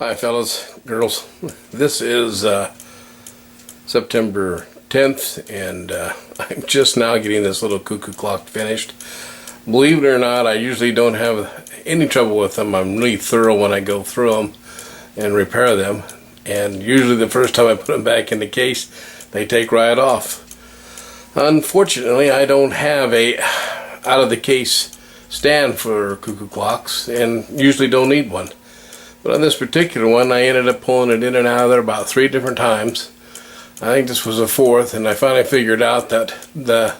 Hi fellas, girls. This is September 10th and I'm just now getting this little cuckoo clock finished. Believe it or not, I usually don't have any trouble with them. I'm really thorough when I go through them and repair them, and usually the first time I put them back in the case they take right off. Unfortunately, I don't have a out of the case stand for cuckoo clocks and usually don't need one. But on this particular one, I ended up pulling it in and out of there about 3 different times. I think this was the 4th, and I finally figured out that the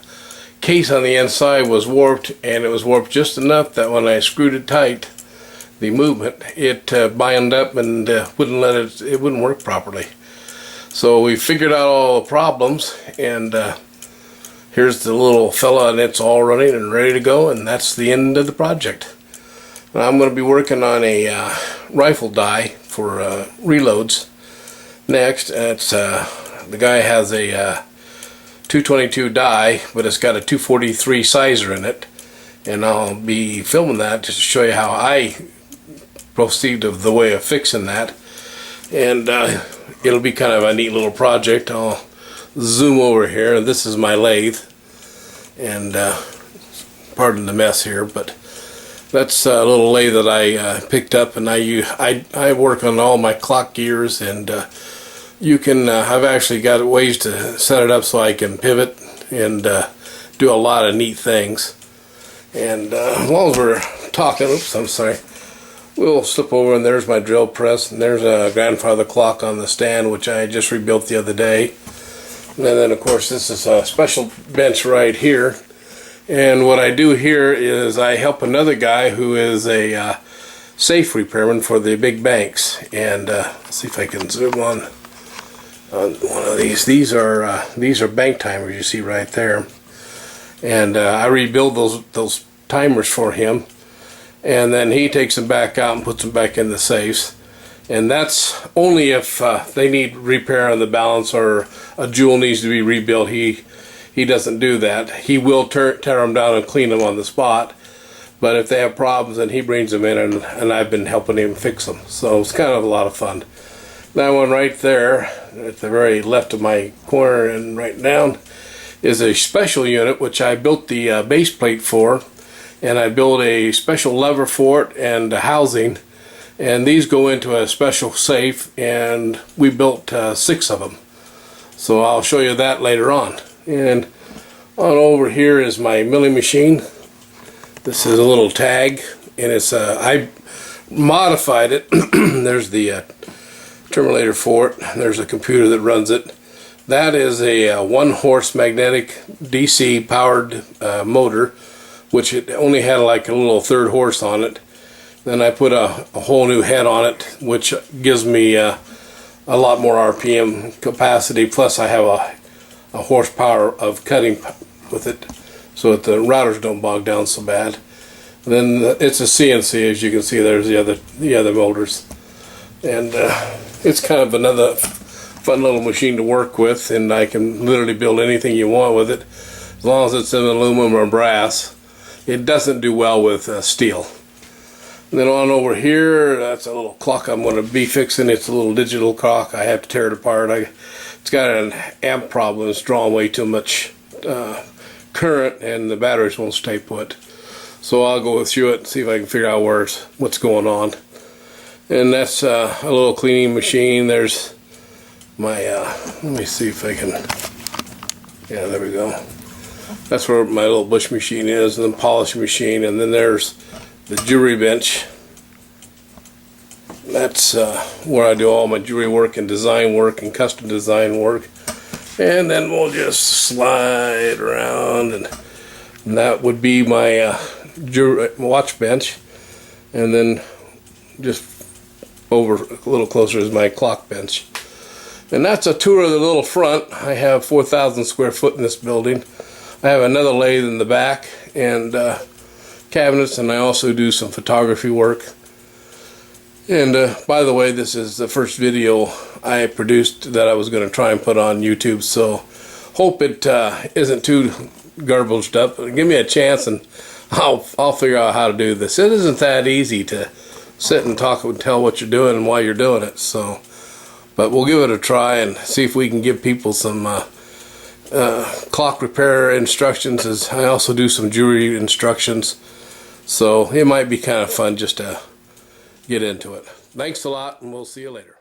case on the inside was warped, and it was warped just enough that when I screwed it tight, the movement, it bound up and it wouldn't work properly. So we figured out all the problems, and here's the little fella, and it's all running and ready to go, and that's the end of the project. I'm going to be working on a rifle die for reloads next. It's the guy has a 222 die, but it's got a 243 sizer in it, and I'll be filming that just to show you how I proceed of the way of fixing that, and it'll be kind of a neat little project. I'll zoom over here. This is my lathe, and pardon the mess here, but that's a little lathe that I picked up, and I work on all my clock gears, and you can I've actually got ways to set it up so I can pivot and do a lot of neat things. And as long as we're talking, oops, I'm sorry, we'll slip over, and there's my drill press, and there's a grandfather clock on the stand which I just rebuilt the other day. And then of course this is a special bench right here. And what I do here is I help another guy who is a safe repairman for the big banks. And let's see if I can zoom on one of these. These are bank timers you see right there. And I rebuild those timers for him, and then he takes them back out and puts them back in the safes. And that's only if they need repair on the balance or a jewel needs to be rebuilt. He doesn't do that. He will tear them down and clean them on the spot. But if they have problems, then he brings them in, and I've been helping him fix them. So it's kind of a lot of fun. That one right there, at the very left of my corner and right down, is a special unit which I built the base plate for. And I built a special lever for it and a housing. And these go into a special safe, and we built 6 of them. So I'll show you that later on. And on over here is my milling machine. This is a little tag, and it's I modified it. There's the terminator for it. There's a computer that runs it. That is a 1-horse magnetic DC powered motor, which it only had like a little 3rd horse on it. Then I put a whole new head on it, which gives me a lot more RPM capacity. Plus I have a horsepower of cutting with it, so that the routers don't bog down so bad. And then it's a CNC, as you can see. There's the other motors, and it's kind of another fun little machine to work with, and I can literally build anything you want with it, as long as it's in aluminum or brass. It doesn't do well with steel. And then on over here, that's a little clock I'm going to be fixing. It's a little digital clock. I have to tear it apart. It's got an amp problem. It's drawing way too much current, and the batteries won't stay put. So I'll go through it and see if I can figure out what's going on. And that's a little cleaning machine. There's my let me see if I can, yeah, there we go. That's where my little bush machine is, and the polishing machine. And then there's the jewelry bench. That's where I do all my jewelry work and design work and custom design work. And then we'll just slide around, and that would be my watch bench. And then just over a little closer is my clock bench. And that's a tour of the little front. I have 4,000 square foot in this building. I have another lathe in the back, and cabinets, and I also do some photography work. And by the way, this is the first video I produced that I was going to try and put on YouTube, so hope it isn't too garbaged up. Give me a chance, and I'll figure out how to do this. It isn't that easy to sit and talk and tell what you're doing and why you're doing it. So, but we'll give it a try and see if we can give people some clock repair instructions, as I also do some jewelry instructions. So it might be kind of fun just to get into it. Thanks a lot, and we'll see you later.